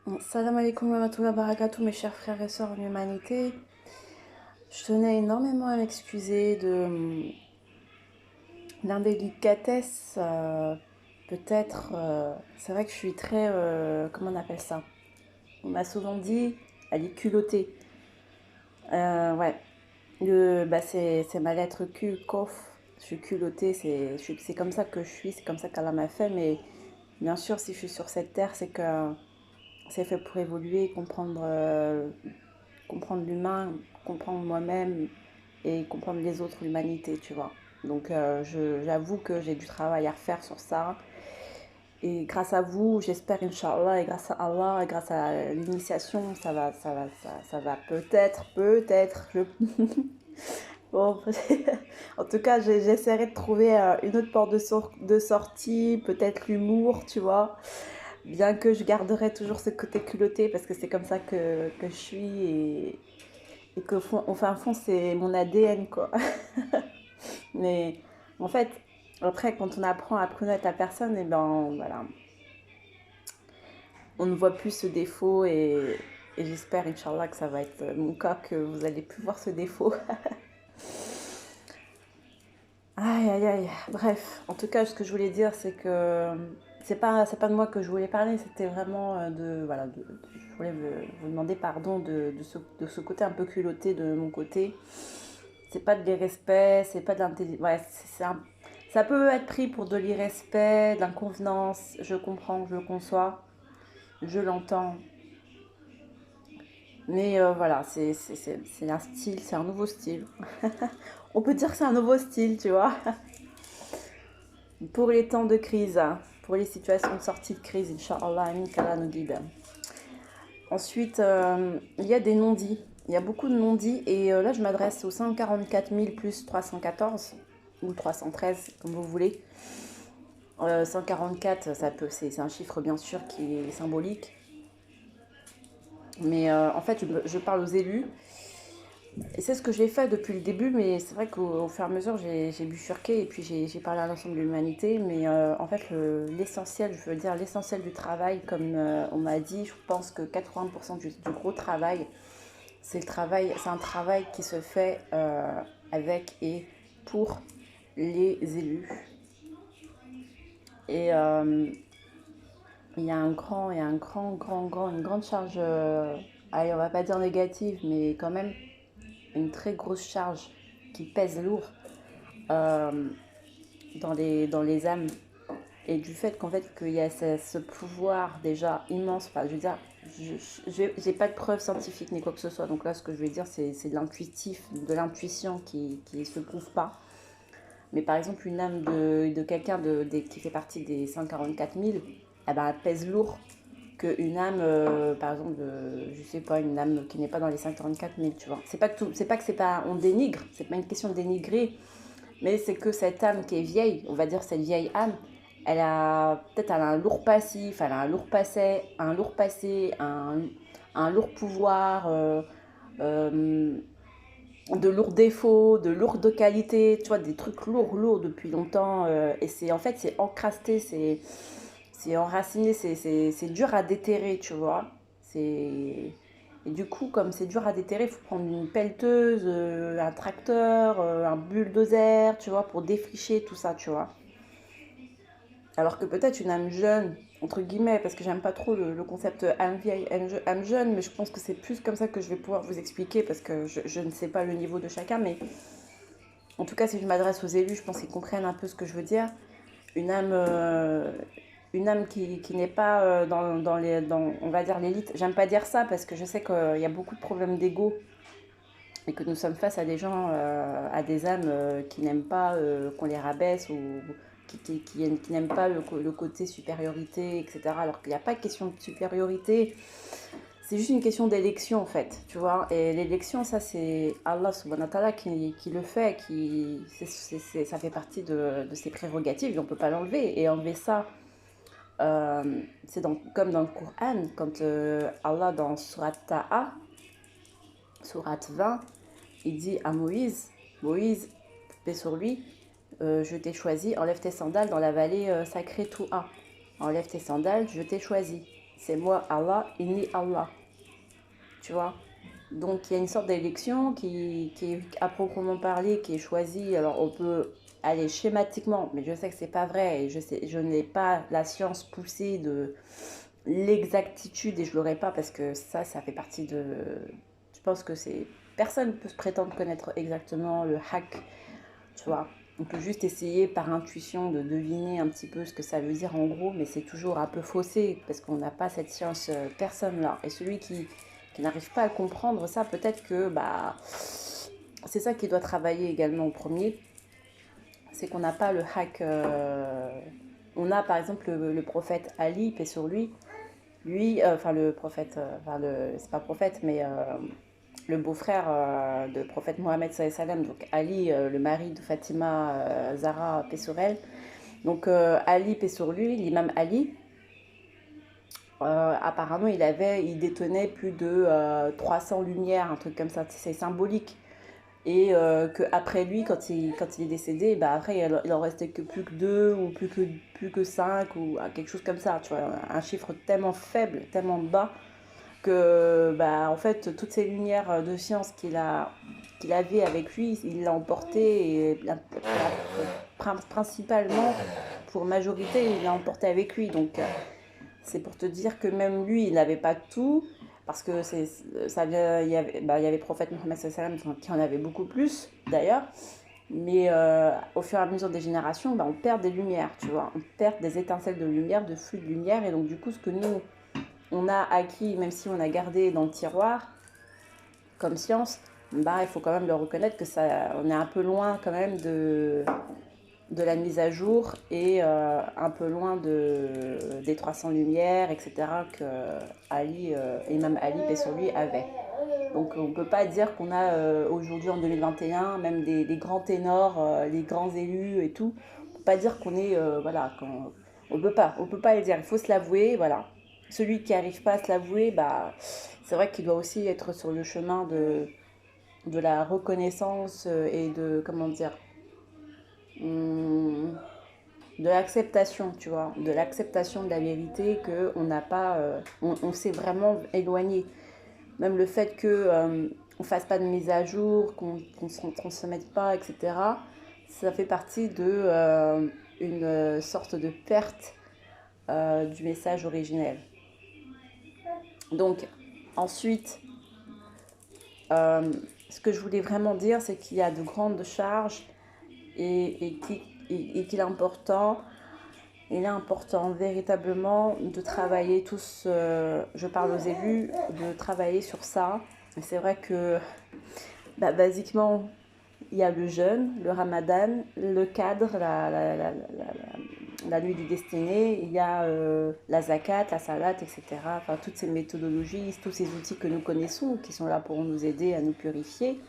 Salam alaikum wa rahmatullahi wa barakatuh, mes chers frères et sœurs en humanité. Je tenais énormément à m'excuser de l'indélicatesse, peut-être. C'est vrai que je suis très. Comment on appelle ça? On m'a souvent dit, elle est culottée. Ouais, c'est ma lettre Q, kof. Je suis culottée, c'est comme ça que je suis, c'est comme ça qu'Allah m'a fait, mais bien sûr, si je suis sur cette terre, c'est que c'est fait pour évoluer, comprendre l'humain, comprendre moi-même et comprendre les autres, l'humanité, tu vois. Donc j'avoue que j'ai du travail à refaire sur ça. Et grâce à vous, j'espère, Inch'Allah, et grâce à Allah, et grâce à l'initiation, ça va peut-être. Bon, en tout cas, j'essaierai de trouver une autre porte de sortie, peut-être l'humour, tu vois. Bien que je garderai toujours ce côté culotté parce que c'est comme ça que je suis et qu'au fond, au fin fond, c'est mon ADN, quoi. Mais en fait, après, quand on apprend à connaître la personne, et ben voilà, on ne voit plus ce défaut et j'espère, Inch'Allah, que ça va être mon cas, que vous allez plus voir ce défaut. Aïe, aïe, aïe. Bref, en tout cas, ce que je voulais dire, c'est que c'est pas de moi que je voulais parler, c'était vraiment je voulais vous demander pardon de ce côté un peu culotté de mon côté. C'est pas de l'irrespect, c'est pas de l'intelligence. Ouais, ça peut être pris pour de l'irrespect, de l'inconvenance. Je comprends, je le conçois, je l'entends. Mais voilà, c'est un style, c'est un nouveau style. On peut dire que c'est un nouveau style, tu vois. Pour les temps de crise, pour les situations de sortie de crise, Inch'Allah, Amin, qu'Allah nous guide. Ensuite, il y a des non-dits. Il y a beaucoup de non-dits et là, je m'adresse aux 144 000 plus 314 ou 313, comme vous voulez. 144, c'est un chiffre bien sûr qui est symbolique. Mais en fait, je parle aux élus. Et c'est ce que j'ai fait depuis le début, mais c'est vrai qu'au fur et à mesure, j'ai bifurqué et puis j'ai parlé à l'ensemble de l'humanité. Mais en fait, l'essentiel, je veux dire l'essentiel du travail, comme on m'a dit, je pense que 80% du gros travail, c'est un travail qui se fait avec et pour les élus. Et il y a une grande charge, allez, on va pas dire négative, mais quand même une très grosse charge qui pèse lourd euh, dans les âmes. Et du fait qu'en fait qu'il y a ce pouvoir déjà immense, enfin je veux dire, j'ai pas de preuves scientifiques ni quoi que ce soit, donc là ce que je vais dire c'est de l'intuitif, de l'intuition qui se prouve pas. Mais par exemple une âme de quelqu'un qui fait partie des 144 000, eh ben, elle pèse lourd qu'une âme, par exemple, je sais pas, une âme qui n'est pas dans les 144 000, tu vois. C'est pas que c'est pas, on dénigre, c'est pas une question de dénigrer, mais c'est que cette âme qui est vieille, on va dire cette vieille âme, elle a un lourd passif, elle a un lourd pouvoir, euh, de lourds défauts, de lourdes qualités, tu vois, des trucs lourds depuis longtemps. Et c'est en fait, c'est encrasté, c'est enraciné, c'est dur à déterrer, tu vois. Et du coup, comme c'est dur à déterrer, il faut prendre une pelleteuse, un tracteur, un bulldozer, tu vois, pour défricher tout ça, tu vois. Alors que peut-être une âme jeune, entre guillemets, parce que j'aime pas trop le concept âme vieille, âme jeune, mais je pense que c'est plus comme ça que je vais pouvoir vous expliquer, parce que je ne sais pas le niveau de chacun, mais en tout cas, si je m'adresse aux élus, je pense qu'ils comprennent un peu ce que je veux dire. Une âme, euh, une âme qui n'est pas on va dire, l'élite. J'aime pas dire ça parce que je sais qu'il y a beaucoup de problèmes d'ego et que nous sommes face à des gens, à des âmes qui n'aiment pas qu'on les rabaisse ou qui n'aiment pas le côté supériorité, etc. Alors qu'il n'y a pas de question de supériorité, c'est juste une question d'élection en fait, tu vois. Et l'élection, ça c'est Allah subhanahu wa ta'ala qui le fait, ça fait partie de ses prérogatives, et on ne peut pas l'enlever. Et enlever ça, c'est comme dans le Coran, quand Allah dans Surat Ta'a, Surat 20, il dit à Moïse, Moïse, paix sur lui, je t'ai choisi, enlève tes sandales dans la vallée sacrée Tou'a. Enlève tes sandales, je t'ai choisi. c'est moi Allah, inni Allah, tu vois. Donc il y a une sorte d'élection qui est à proprement parler, qui est choisie. Alors on peut aller schématiquement, mais je sais que c'est pas vrai et je n'ai pas la science poussée de l'exactitude et je l'aurai pas parce que ça fait partie de. Je pense que c'est personne ne peut se prétendre connaître exactement le hack, tu vois. On peut juste essayer par intuition de deviner un petit peu ce que ça veut dire en gros, mais c'est toujours un peu faussé parce qu'on n'a pas cette science, personne là. Et celui qui n'arrive pas à comprendre ça, peut-être que bah, c'est ça qui doit travailler également au premier, c'est qu'on n'a pas le hack. On a par exemple le prophète Ali, paix sur lui, enfin le prophète, enfin c'est pas prophète, mais le beau-frère de prophète Mohammed sallam, donc Ali, le mari de Fatima Zahra, paix sur elle. Donc Ali, paix sur lui, l'imam Ali, apparemment il détenait plus de 300 lumières, un truc comme ça, c'est symbolique. Et qu'après lui, quand il est décédé, bah après il en restait que plus que deux ou plus que cinq ou quelque chose comme ça, tu vois, un chiffre tellement faible, tellement bas que bah en fait toutes ces lumières de science qu'il avait avec lui, il l'a emporté et principalement pour majorité, il l'a emporté avec lui. Donc c'est pour te dire que même lui, il n'avait pas tout. Parce que il y avait le prophète Mohammed sallam qui en avait beaucoup plus d'ailleurs. Mais au fur et à mesure des générations, bah, on perd des lumières, tu vois. On perd des étincelles de lumière, de flux de lumière. Et donc du coup, ce que nous, on a acquis, même si on a gardé dans le tiroir, comme science, bah, il faut quand même le reconnaître que ça, on est un peu loin quand même de la mise à jour et un peu loin des 300 lumières, etc. que Imam Ali, paix sur lui, avait. Donc on ne peut pas dire qu'on a aujourd'hui en 2021, même des grands ténors, les grands élus et tout, on ne peut pas dire qu'on est, voilà, on peut pas le dire, il faut se l'avouer, voilà. Celui qui n'arrive pas à se l'avouer, bah, c'est vrai qu'il doit aussi être sur le chemin de la reconnaissance et de, comment dire, hum, de l'acceptation, tu vois, de l'acceptation de la vérité qu'on n'a pas, on s'est vraiment éloigné. Même le fait que on fasse pas de mise à jour, qu'on se mette pas, etc. Ça fait partie de une sorte de perte du message originel. Donc ensuite, euh, ce que je voulais vraiment dire, c'est qu'il y a de grandes charges et qu'il est important. Il est important véritablement de travailler tous, je parle aux élus, de travailler sur ça. Et c'est vrai que, bah, basiquement, il y a le jeûne, le ramadan, le cadre, la nuit du destiné, il y a la zakat, la salat, etc. Enfin, toutes ces méthodologies, tous ces outils que nous connaissons, qui sont là pour nous aider à nous purifier.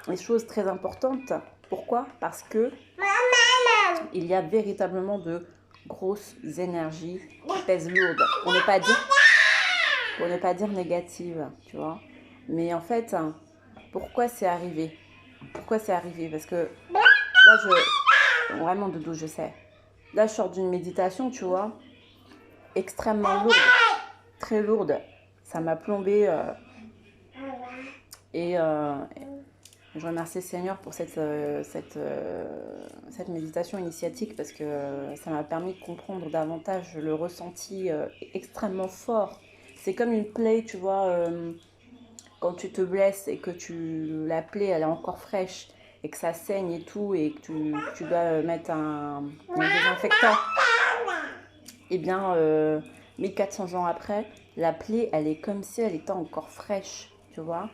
Des choses très importantes. Pourquoi? Parce que il y a véritablement de grosses énergies qui pèsent lourdes. Pour ne pas dire négative, tu vois. Mais en fait, pourquoi c'est arrivé? Pourquoi c'est arrivé? Parce que là, vraiment de dos, je sais. Là, je sors d'une méditation, tu vois, extrêmement lourde, très lourde. Ça m'a plombé et je remercie le Seigneur pour cette méditation initiatique parce que ça m'a permis de comprendre davantage le ressenti extrêmement fort. C'est comme une plaie, tu vois, quand tu te blesses et que la plaie elle est encore fraîche et que ça saigne et tout et que tu dois mettre un désinfectant. Et bien, 1400 ans après, la plaie elle est comme si elle était encore fraîche, tu vois.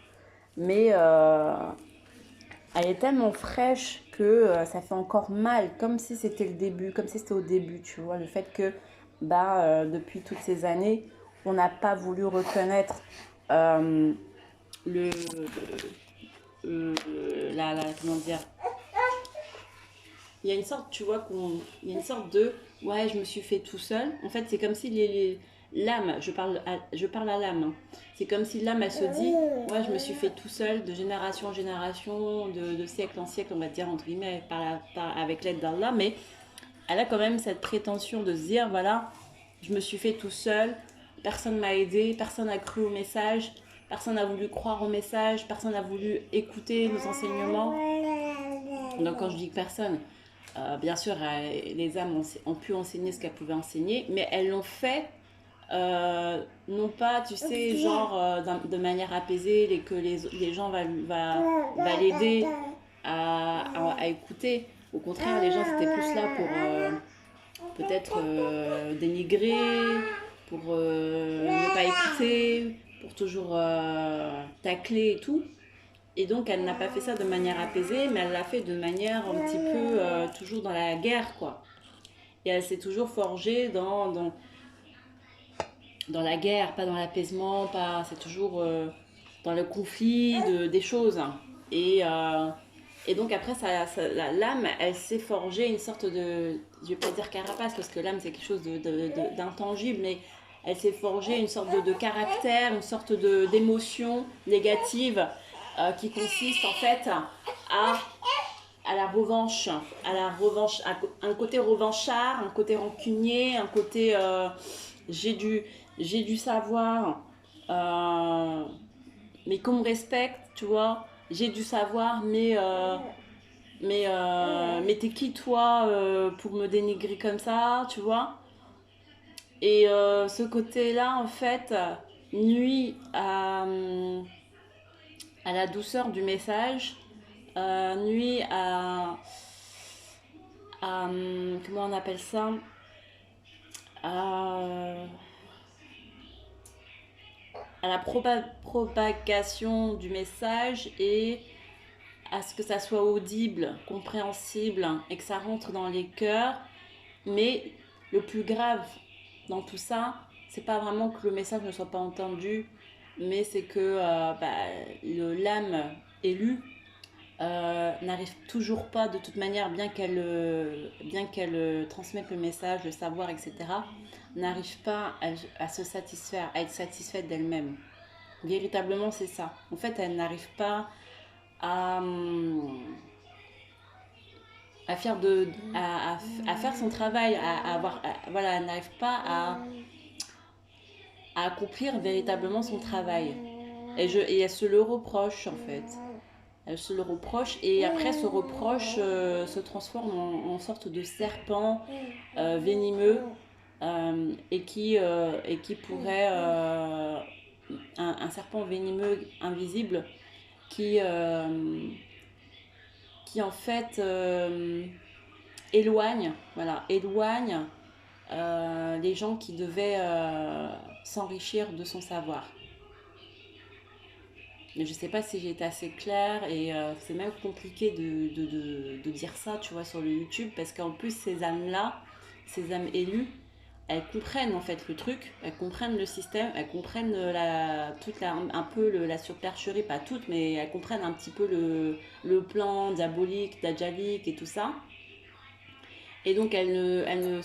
Mais elle est tellement fraîche que ça fait encore mal, comme si c'était le début, comme si c'était au début, tu vois. Le fait que, bah, depuis toutes ces années, on n'a pas voulu reconnaître le, comment dire, il y a une sorte, tu vois, il y a une sorte de, ouais, je me suis fait tout seul. En fait, c'est comme si l'âme, je parle à l'âme. Hein. C'est comme si l'âme, elle se dit, ouais, je me suis fait tout seul, de génération en génération, de siècle en siècle, on va dire, entre guillemets, avec l'aide d'Allah. Mais elle a quand même cette prétention de se dire, voilà, je me suis fait tout seul. personne m'a aidé, personne n'a cru au message, personne n'a voulu croire au message, personne n'a voulu écouter nos enseignements. Donc quand je dis que personne, bien sûr, les âmes ont pu enseigner ce qu'elles pouvaient enseigner, mais elles l'ont fait non pas, tu sais, genre de manière apaisée et que les gens va l'aider à écouter. Au contraire, les gens c'était plus là pour peut-être dénigrer, pour ne pas écouter, pour toujours tacler et tout. Et donc, elle n'a pas fait ça de manière apaisée, mais elle l'a fait de manière un petit peu toujours dans la guerre, quoi. Et elle s'est toujours forgée dans la guerre, pas dans l'apaisement, pas, c'est toujours dans le conflit des choses. Et, euh, et donc après, l'âme, elle s'est forgée une sorte de, je vais pas dire carapace, parce que l'âme c'est quelque chose d'intangible, mais elle s'est forgée une sorte de caractère, une sorte d'émotion négative qui consiste en fait à un côté revanchard, un côté rancunier, un côté j'ai dû, j'ai du savoir, mais qu'on me respecte, tu vois. J'ai du savoir, mais t'es qui toi pour me dénigrer comme ça, tu vois. Et ce côté-là, en fait, nuit à la douceur du message, nuit comment on appelle ça, à, à la propagation du message et à ce que ça soit audible, compréhensible et que ça rentre dans les cœurs. Mais le plus grave dans tout ça, c'est pas vraiment que le message ne soit pas entendu, mais c'est que l'âme élue n'arrive toujours pas de toute manière, bien qu'elle transmette le message, le savoir, etc., n'arrive pas à se satisfaire, à être satisfaite d'elle-même. Véritablement, c'est ça. En fait, elle n'arrive pas à, à faire, à faire son travail, voilà, elle n'arrive pas à accomplir véritablement son travail. Et elle se le reproche, en fait. Elle se le reproche et après ce reproche se transforme en sorte de serpent venimeux et qui pourrait un serpent venimeux invisible qui qui en fait éloigne les gens qui devaient s'enrichir de son savoir. Je ne sais pas si j'ai été assez claire et c'est même compliqué de dire ça, tu vois, sur le YouTube, parce qu'en plus, ces âmes-là, ces âmes élues, elles comprennent en fait le truc, elles comprennent le système, elles comprennent un peu la supercherie, pas toutes, mais elles comprennent un petit peu le plan diabolique, dajjalique et tout ça. Et donc, elles ne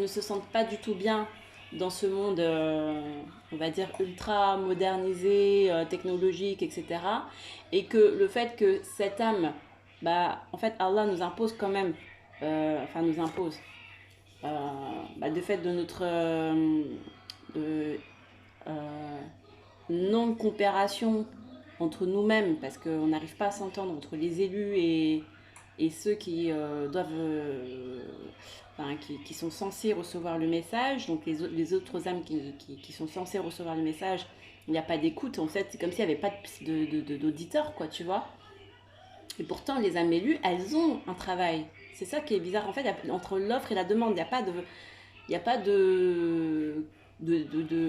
se sentent pas du tout bien dans ce monde, on va dire, ultra modernisé, technologique, etc. Et que le fait que cette âme, en fait, Allah nous impose quand même, nous impose, de fait de notre de, euh, non-comparaison entre nous-mêmes, parce qu'on n'arrive pas à s'entendre entre les élus et ceux qui doivent qui sont censés recevoir le message, donc les autres âmes qui sont censées recevoir le message, il n'y a pas d'écoute, en fait, c'est comme s'il n'y avait pas d'auditeurs, quoi, tu vois. Et pourtant, les âmes élues, elles ont un travail. C'est ça qui est bizarre, en fait, entre l'offre et la demande, il n'y a pas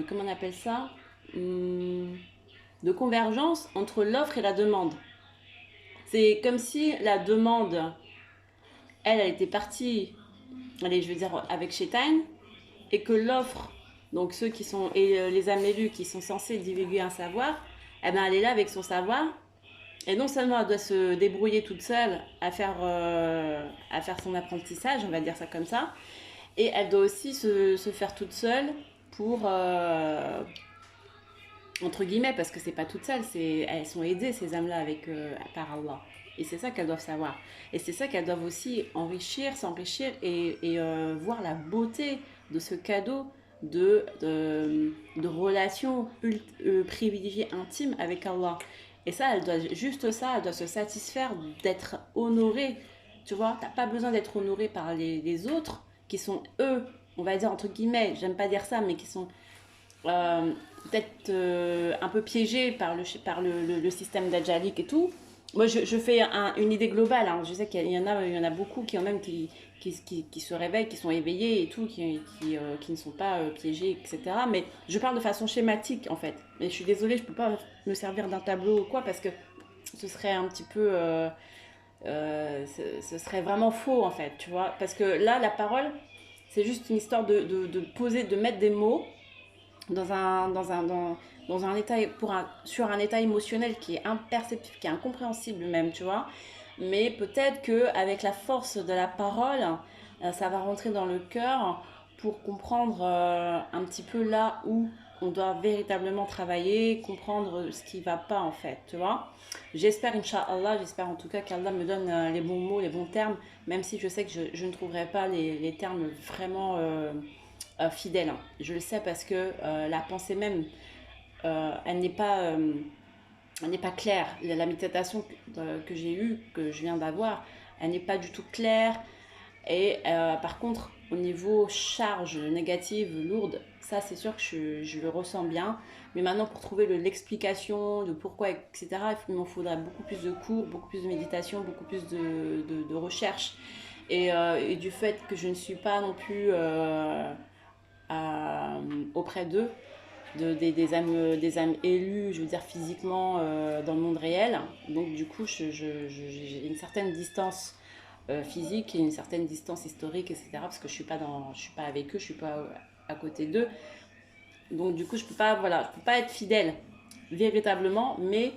comment on appelle ça, de convergence entre l'offre et la demande. C'est comme si la demande, elle était partie, allez, je vais dire avec Shaitan, et que l'offre, donc ceux qui sont, et les âmes élues qui sont censés divulguer un savoir, eh ben elle est là avec son savoir, et non seulement elle doit se débrouiller toute seule à faire son apprentissage, on va dire ça comme ça, et elle doit aussi se faire toute seule pour, entre guillemets, parce que c'est pas toute seule, elles sont aidées ces âmes-là par Allah. Et c'est ça qu'elles doivent savoir. Et c'est ça qu'elles doivent aussi s'enrichir et voir la beauté de ce cadeau de relations privilégiées intimes avec Allah. Et ça, elle doit juste ça, elle doit se satisfaire d'être honorée. Tu vois, t'as pas besoin d'être honorée par les autres qui sont eux, on va dire entre guillemets, j'aime pas dire ça, mais qui sont peut-être un peu piégés par le système d'Ajalik et tout. Moi, je fais une idée globale. Hein. Je sais qu'il y en a beaucoup qui, même, qui se réveillent, qui sont éveillés et tout, qui ne sont pas piégés, etc. Mais je parle de façon schématique, en fait. Mais je suis désolée, je ne peux pas me servir d'un tableau ou quoi, parce que ce serait un petit peu... ce serait vraiment faux, en fait, tu vois. Parce que là, la parole, c'est juste une histoire de poser, de mettre des mots dans un état, sur un état émotionnel qui est imperceptible, qui est incompréhensible même, tu vois. Mais peut-être qu'avec la force de la parole, ça va rentrer dans le cœur pour comprendre un petit peu là où on doit véritablement travailler, comprendre ce qui ne va pas en fait, tu vois. J'espère, Inch'Allah, j'espère en tout cas qu'Allah me donne les bons mots, les bons termes, même si je sais que je ne trouverai pas les termes vraiment fidèles. Je le sais parce que la pensée même, elle n'est pas claire. La méditation que j'ai eue, que je viens d'avoir, elle n'est pas du tout claire. Et par contre, au niveau charge négative, lourde, ça c'est sûr que je le ressens bien. Mais maintenant, pour trouver l'explication de pourquoi, etc., il m'en faudra beaucoup plus de cours, beaucoup plus de méditation, beaucoup plus de recherche. Et du fait que je ne suis pas non plus auprès d'eux, des âmes élues, je veux dire physiquement dans le monde réel. Donc du coup, j'ai une certaine distance physique et une certaine distance historique, etc. Parce que je suis pas avec eux, je suis pas à côté d'eux. Donc du coup, je peux pas, voilà, je peux pas être fidèle véritablement, mais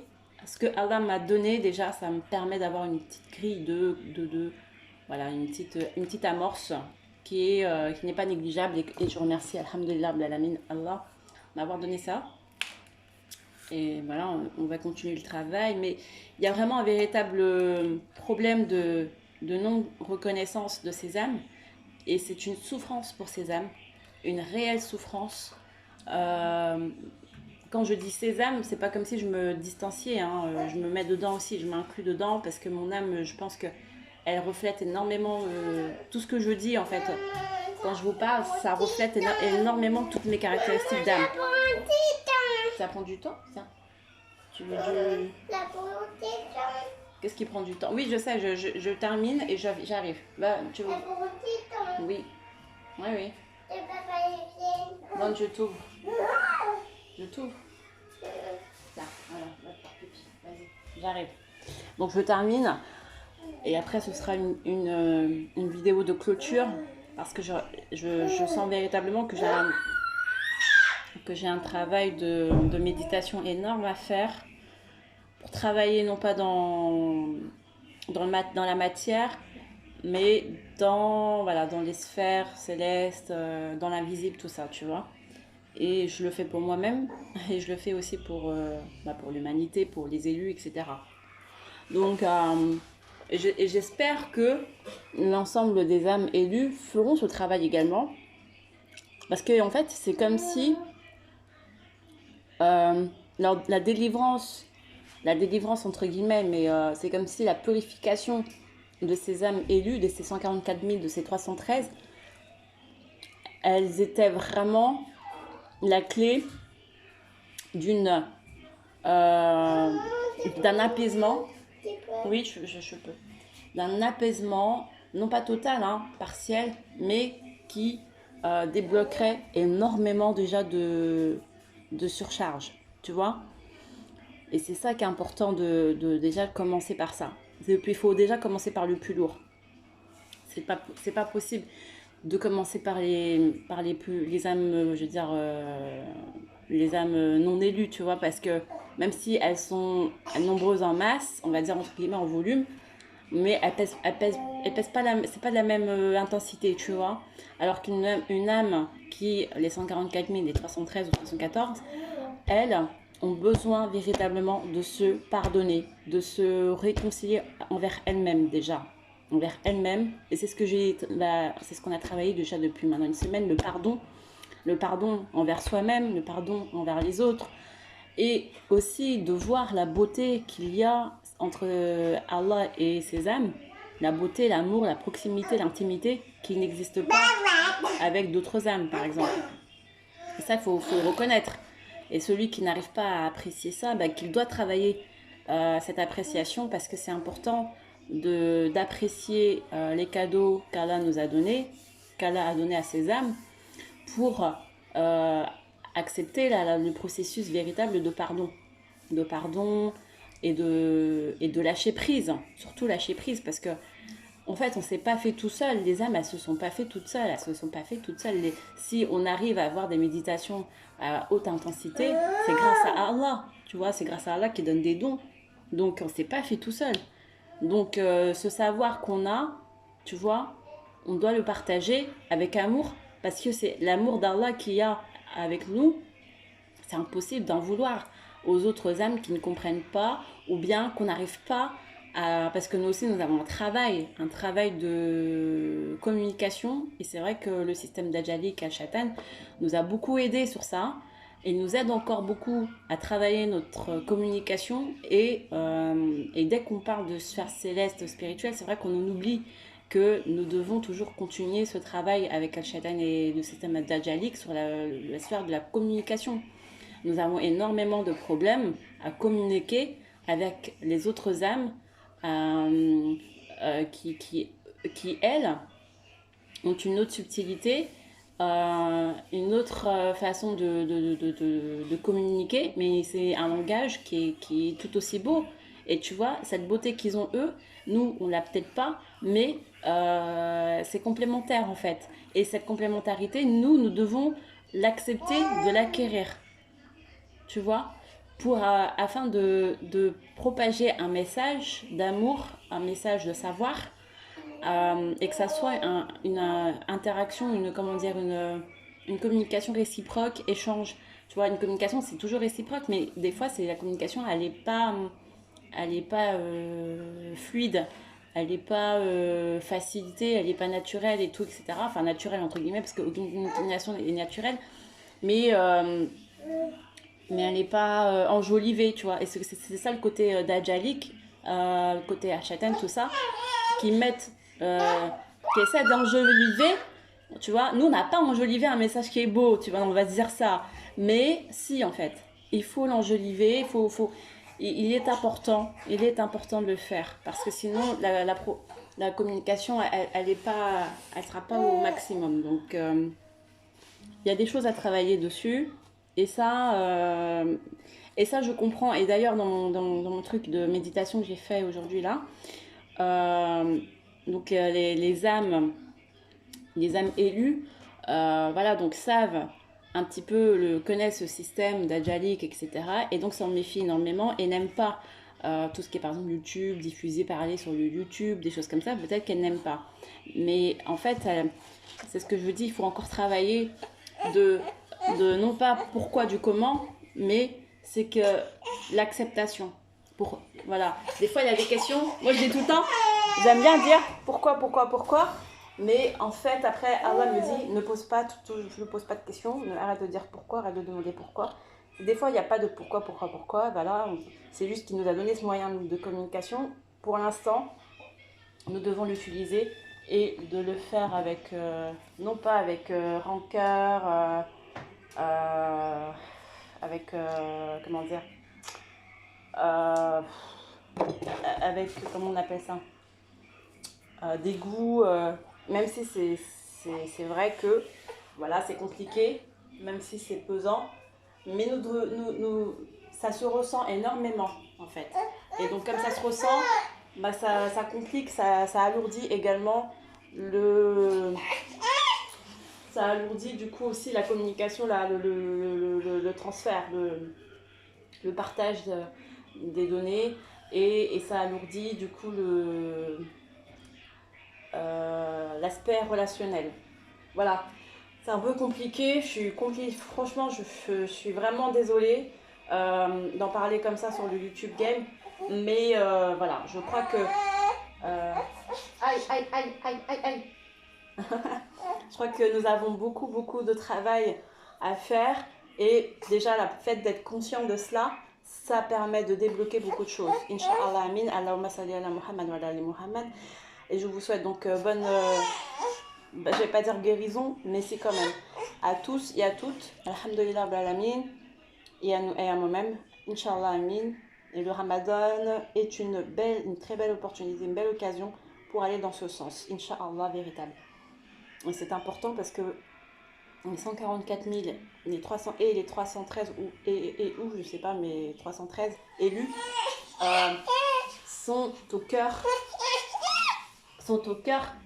ce que Allah m'a donné déjà, ça me permet d'avoir une petite grille voilà, une petite amorce qui n'est pas négligeable et je remercie Alhamdulillah Allah m'avoir donné ça. Et voilà, on va continuer le travail, mais il y a vraiment un véritable problème de non-reconnaissance de ces âmes, et c'est une souffrance pour ces âmes, une réelle souffrance. Quand je dis ces âmes, c'est pas comme si je me distanciais, hein, je me mets dedans aussi, je m'inclus dedans, parce que mon âme, je pense que elle reflète énormément tout ce que je dis en fait. Quand je vous parle, ça reflète énormément toutes mes caractéristiques d'âme. Ça prend du temps, ça. Tu veux du... Qu'est-ce qui prend du temps? Oui, je sais, je termine et j'arrive. Bah, tu veux... Oui. Oui, oui. Non, je t'ouvre. Je t'ouvre. Là, voilà, vas-y, j'arrive. Donc je termine. Et après, ce sera une vidéo de clôture. Parce que je sens véritablement que j'ai un travail de méditation énorme à faire. Pour travailler non pas dans la matière, mais voilà, dans les sphères célestes, dans l'invisible, tout ça, tu vois. Et je le fais pour moi-même, et je le fais aussi pour l'humanité, pour les élus, etc. Donc, j'espère que l'ensemble des âmes élues feront ce travail également. Parce que, en fait, c'est comme si la délivrance entre guillemets, mais c'est comme si la purification de ces âmes élues, de ces 144 000, de ces 313, elles étaient vraiment la clé d'un apaisement. Oui, je peux. D'un apaisement, non pas total, hein, partiel, mais qui débloquerait énormément déjà de surcharge, tu vois. Et c'est ça qui est important de déjà commencer par ça. Et puis il faut déjà commencer par le plus lourd. C'est pas possible de commencer par les âmes, je veux dire, les âmes non élues, tu vois, parce que même si elles sont nombreuses en masse, on va dire entre guillemets en volume, mais elles pèsent pas c'est pas de la même intensité, tu vois. Alors qu'une âme qui, les 144 000, les 313 ou 314, elles ont besoin véritablement de se pardonner, de se réconcilier envers elles-mêmes déjà, envers elles-mêmes. Et c'est ce qu'on a travaillé déjà depuis maintenant une semaine, le pardon. le pardon envers soi-même, le pardon envers les autres, et aussi de voir la beauté qu'il y a entre Allah et ses âmes, la beauté, l'amour, la proximité, l'intimité qui n'existe pas avec d'autres âmes, par exemple. Et ça, faut le reconnaître. Et celui qui n'arrive pas à apprécier ça, bah, qu'il doit travailler cette appréciation parce que c'est important d'apprécier les cadeaux qu'Allah nous a donnés, qu'Allah a donné à ses âmes, pour accepter le processus véritable de pardon et de lâcher prise, surtout lâcher prise, parce que en fait, on ne s'est pas fait tout seul. Les âmes, elles se sont pas fait toutes seules. Elles se sont pas fait toutes seules. Si on arrive à avoir des méditations à haute intensité, c'est grâce à Allah. Tu vois, c'est grâce à Allah qui donne des dons. Donc, on ne s'est pas fait tout seul. Donc, ce savoir qu'on a, tu vois, on doit le partager avec amour. Parce que c'est l'amour d'Allah qu'il y a avec nous. C'est impossible d'en vouloir aux autres âmes qui ne comprennent pas ou bien qu'on n'arrive pas parce que nous aussi nous avons un travail de communication, et c'est vrai que le système d'Ajalik Al-Shatan nous a beaucoup aidé sur ça et nous aide encore beaucoup à travailler notre communication, et dès qu'on parle de sphère céleste spirituelle, c'est vrai qu'on en oublie que nous devons toujours continuer ce travail avec Al-Shatan et le système d'Ajalik sur la sphère de la communication. Nous avons énormément de problèmes à communiquer avec les autres âmes qui, elles, ont une autre subtilité, une autre façon de communiquer, mais c'est un langage qui est tout aussi beau. Et tu vois, cette beauté qu'ils ont eux, nous, on l'a peut-être pas, mais c'est complémentaire en fait. Et cette complémentarité, nous devons l'accepter, de l'acquérir. Tu vois, afin de propager un message d'amour, un message de savoir, et que ça soit une interaction, une communication réciproque, échange. Tu vois, une communication, c'est toujours réciproque, mais des fois, la communication, elle est pas fluide, elle n'est pas facilitée, elle n'est pas naturelle et tout, etc. Enfin, naturelle, entre guillemets, parce qu'aucune communication est naturelle, mais elle n'est pas enjolivée, tu vois. Et c'est ça le côté d'Ajalik, le côté Ashatan, tout ça, qui essaient d'enjoliver, tu vois. Nous, on n'a pas enjolivé un message qui est beau, tu vois, on va se dire ça. Mais si, en fait, il faut l'enjoliver, il est important de le faire, parce que sinon, la communication, elle sera pas au maximum. Donc, il y a des choses à travailler dessus. Et ça, je comprends. Et d'ailleurs, dans mon truc de méditation que j'ai fait aujourd'hui là, donc les âmes élues, voilà, donc savent un petit peu, connaissent ce système d'Ajalik, etc. Et donc s'en méfient énormément et n'aiment pas tout ce qui est par exemple YouTube, diffusé, parler sur le YouTube, des choses comme ça. Peut-être qu'elles n'aiment pas. Mais en fait, c'est ce que je vous dis, il faut encore travailler de non pas pourquoi du comment, mais c'est que l'acceptation. Voilà. Des fois, il y a des questions. Moi, je dis tout le temps, j'aime bien dire pourquoi, mais en fait, après, Allah me dit, ne pose pas de questions, arrête de dire pourquoi, arrête de demander pourquoi. Des fois, il n'y a pas de pourquoi, voilà. C'est juste qu'il nous a donné ce moyen de communication. Pour l'instant, nous devons l'utiliser et de le faire avec, non pas avec rancœur, avec, comment dire, avec, comment on appelle ça, dégoût, même si c'est vrai que, voilà, c'est compliqué, même si c'est pesant, mais ça se ressent énormément, en fait. Et donc, comme ça se ressent, bah, ça complique, ça alourdit également ça alourdit du coup aussi la communication, le transfert, le partage des données, et ça alourdit du coup l'aspect relationnel. Voilà, c'est un peu compliqué, franchement je suis vraiment désolée d'en parler comme ça sur le YouTube Game, mais voilà, je crois que... aïe. Je crois que nous avons beaucoup de travail à faire. Et déjà, le fait d'être conscient de cela, ça permet de débloquer beaucoup de choses. Inch'Allah, amin. Allahumma salli ala Muhammad wa ala ali Muhammad. Et je vous souhaite donc bonne, je vais pas dire guérison, mais c'est quand même à tous et à toutes. Alhamdulillah, Rabbil alamin. Et à moi-même. Inch'Allah, amin. Et le Ramadan est une très belle opportunité, une belle occasion pour aller dans ce sens. Inch'Allah, véritable. Et c'est important parce que les 144 000, les 300 et les 313 ou je sais pas, mais 313 élus sont au cœur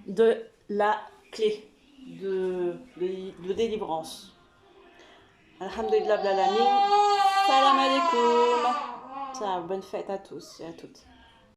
de la clé de délivrance. Alhamdulillah, blalamin. Salam alaikum. Ciao, bonne fête à tous et à toutes.